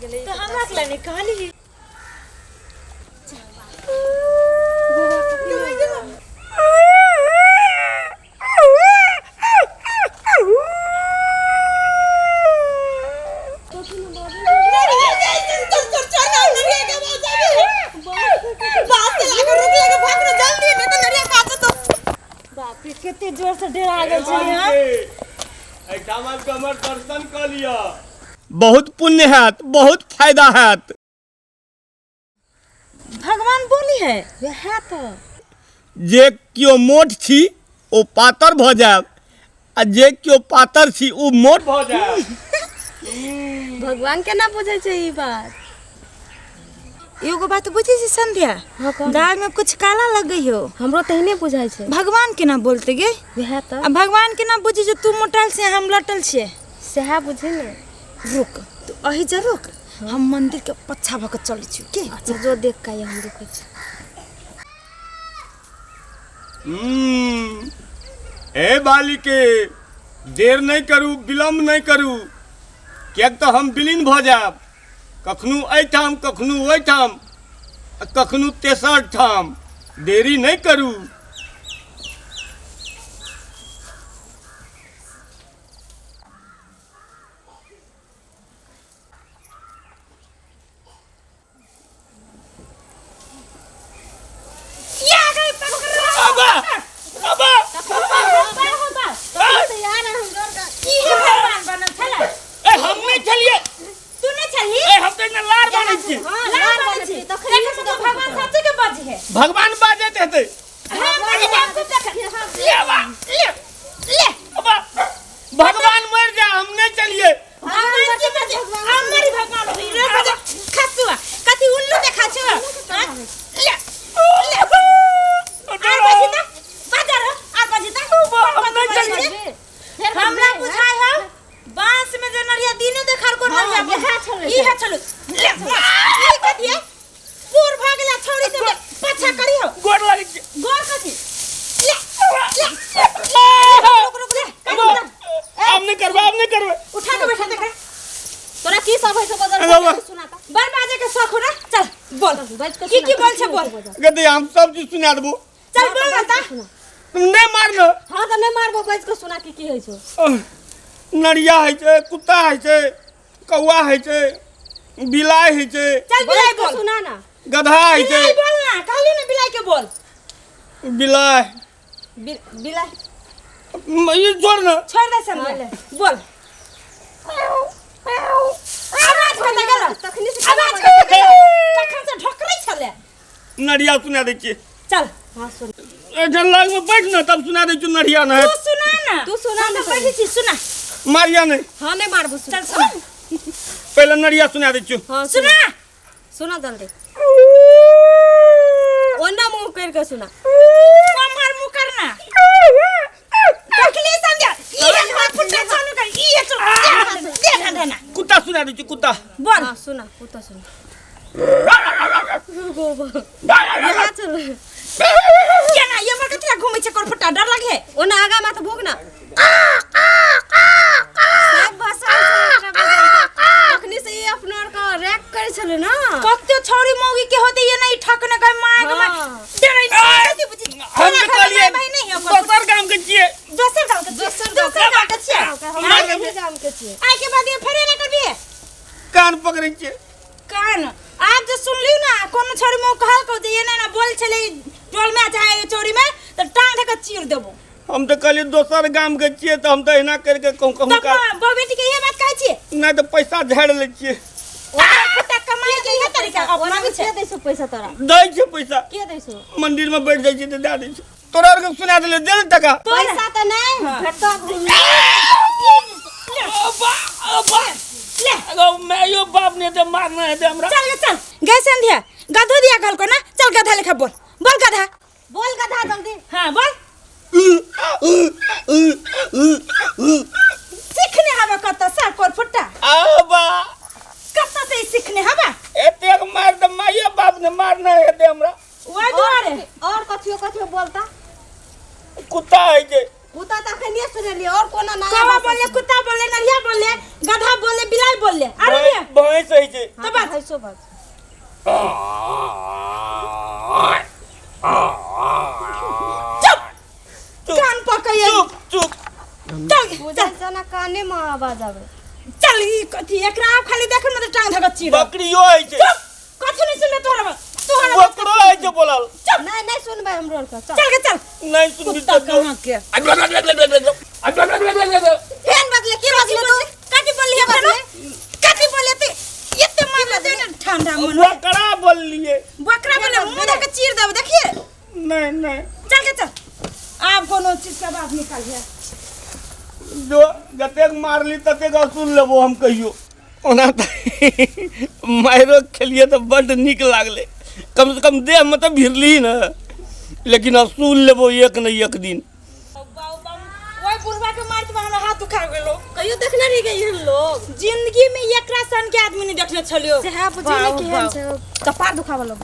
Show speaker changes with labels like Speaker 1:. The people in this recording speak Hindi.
Speaker 1: गेले
Speaker 2: तो हमरा के लाने कहली कितने जोर से डरा गए
Speaker 3: कमर दर्शन कर लिया। बहुत पुण्य है, बहुत फायदा है।
Speaker 2: भगवान बोली है वह तो
Speaker 3: जे क्यों मोट छी ओ पातर भ जाए आ जे क्यों पातर छी ओ मोट भ जाए।
Speaker 1: भगवान के ना बुझे छे ई बात।
Speaker 2: एगो बात बुझी छी संध्या, दाल में कुछ काला लग गई हो।
Speaker 1: हमरो तहने बुझाई छे।
Speaker 2: भगवान के ना बोलते गे
Speaker 1: वह तो
Speaker 2: अब भगवान के ना बुझी जो तू मोटल से हम लटल छे।
Speaker 1: सेहा बुझे ने।
Speaker 2: रुक तू अही जा रुक, हम मंदिर के पछा भक चल छी के।
Speaker 1: अच्छा जो देख के हम रुकै छी।
Speaker 3: ए बालिके देर नहीं करू, विलम्ब नहीं करू, कियाक तो हम विलीन भ जाब। कखनू एठाम कखनू ओठाम कखनू तेसर ठाम। देरी नहीं करू। भगवान बाजे थे भगवान मर जा, हम नहीं चलिए।
Speaker 2: हमरा बुझाय है बांस में जे नरिया दिने देखार को नरिया ई है चलो ले ई कथिए पूर भागला छोड़ी से पछा करी हो
Speaker 3: गोर लगी
Speaker 2: गोर कथि ले
Speaker 3: अब नहीं करबे
Speaker 2: उठा के बैठा दे।
Speaker 1: तोरा की सब है से बदल सुनाता।
Speaker 2: बर बाजे के शौक हो ना, चल बोल की बोल छे बोल।
Speaker 3: गदे हम सब चीज सुना देबो।
Speaker 2: चल बोल बता।
Speaker 3: तुम नहीं मारना।
Speaker 1: हां तो नहीं मारबो, बैठ के सुना की है छो।
Speaker 3: नरिया है छे, कुत्ता है छे, कौवा है छे, बिलाई है छे।
Speaker 2: चल बिलाई बोल
Speaker 1: सुना ना।
Speaker 3: गधा है छे।
Speaker 2: बिलाई बोल ना, कहली ना बिलाई के बोल।
Speaker 3: बिलाई
Speaker 2: बिलाई
Speaker 3: ये छोड़ ना।
Speaker 2: छोड़ दे समझ बोल। आवाज कत गेल तखनी से आवाज कत गेल तखन से ढोकरै छले।
Speaker 3: नरिया सुना दे छी।
Speaker 2: चल
Speaker 1: हां सुन।
Speaker 3: ए जल्लाग में बैठ ना, तब सुना दे छी नरिया ना।
Speaker 2: तू सुना ना बैठी छी सुना।
Speaker 3: मारिया नहीं।
Speaker 1: हां नहीं मारबो।
Speaker 2: चल सुना
Speaker 3: पहले नरिया सुना दे छी।
Speaker 1: हां
Speaker 2: सुना
Speaker 1: सुना जल्दी। ओना मुंह करके सुना।
Speaker 2: कमर मुंह करना देखली संध्या ये हाथ फुटा चालू कर ये चल देख देना।
Speaker 3: कुत्ता सुना दे छी कुत्ता।
Speaker 2: बोल
Speaker 1: हां सुना कुत्ता सुना। यहाँ चल
Speaker 2: केना ये मर कतिया घुमै छै कोन फुटा डर लागे।
Speaker 1: ओना आगा मा त भोग ना। सब भाषा अखनी से ये अपना का रैक करे छले ना।
Speaker 2: कत्ते छोरी मौगी के होते ये नहीं ठकने का मांग में डरै नहीं बुझी।
Speaker 3: हम तो कहलिए दोसर गांव के छिए।
Speaker 2: दोसर गांव के छिए।
Speaker 1: हम जाम के छिए।
Speaker 2: आइ के बाद ये फेरे ना करबी।
Speaker 3: कान पकड़े छिए।
Speaker 2: कान आज जो सुन लियो ना कोनो छोरी मौ कहल को जे ये ना बोल छले टोल में चाहे चोरी में तो टांग ढक चीर देबो।
Speaker 3: हम तो कहलिए दोसर गांव के छिए तो हम तो एना करके कहूं का
Speaker 2: बो बेटी के ये बात कहै छी।
Speaker 3: नहीं तो पैसा झाड़ ले छिए।
Speaker 2: ओटा कमाई के ये तरीका अब मांगे
Speaker 1: के दैसो पैसा तोरा।
Speaker 3: दै छे पैसा।
Speaker 1: के दैसो?
Speaker 3: मंदिर में बैठ जाई छी तो दे दै छी। तोरा और के सुना देले दे टका।
Speaker 1: पैसा त नहीं भेटता।
Speaker 3: ले अगो मैं यो बाप ने तो मारना है दे हमरा।
Speaker 2: चल गए संध्या गधा दिया कल को ना। चल गधा लेखा बोल गधा
Speaker 1: बोल गधा जल्दी।
Speaker 2: हां बोल। सीखने हवा कत सर कोर फुटा
Speaker 3: आबा
Speaker 2: कत से सीखने हवा
Speaker 3: एते मार दे माये बाप ने मारना है दे हमरा।
Speaker 2: ओए दुआरे
Speaker 1: और कथियो बोलता।
Speaker 3: कुत्ता है जे
Speaker 1: कुत्ता त खनिया सुनलिए और कोनो ना
Speaker 2: कौवा बोले, कुत्ता बोले, नरिया बोले, गधा बोले, बिलाई बोले। अरे भैया
Speaker 3: भैंस है जे
Speaker 2: तो बात
Speaker 1: है सो बात
Speaker 2: चुप कान पकइए।
Speaker 3: चुप चुप
Speaker 2: चल
Speaker 1: बुझल जना काने में आवाज आवे
Speaker 2: चल ई कथी एकरा आप खाली देख न त टांग धगत चीर।
Speaker 3: बकरियो है जे
Speaker 2: चुप कथी नहीं सुनले तोहरा बात। तोहरा
Speaker 3: बकरो है जे बोलल
Speaker 1: नहीं नहीं सुनबे हमरो का चल
Speaker 2: चल के चल।
Speaker 3: नहीं सुन
Speaker 2: कुत्ता कहां के फेन बदले के बदले तू कथी बोली है फेन कथी बोले तू एते मार दे ठंडा मन
Speaker 3: बकरा बोल लिए
Speaker 2: बकरा बोले मुंह देख चीर देब देखिए।
Speaker 3: नहीं नहीं
Speaker 2: चल के चल आप कोनो चीज का बात निकाल है
Speaker 3: जो जतेक मारली ततेक असूल लेबो हम कहियो ओना मारो खेलिए तो बड़ निक लागले कम से कम देह में तो भिरली ना लेकिन असूल लेबो एक नहीं एक दिन
Speaker 2: ओए बुढ़वा के मार के हमरा हाथ उखा गेलो।
Speaker 1: कहियो देखने रह गई हम लोग
Speaker 2: जिंदगी में एकरा सन के आदमी नहीं देखले छलियो।
Speaker 1: से है बुझे के हम से कपार दुखावलो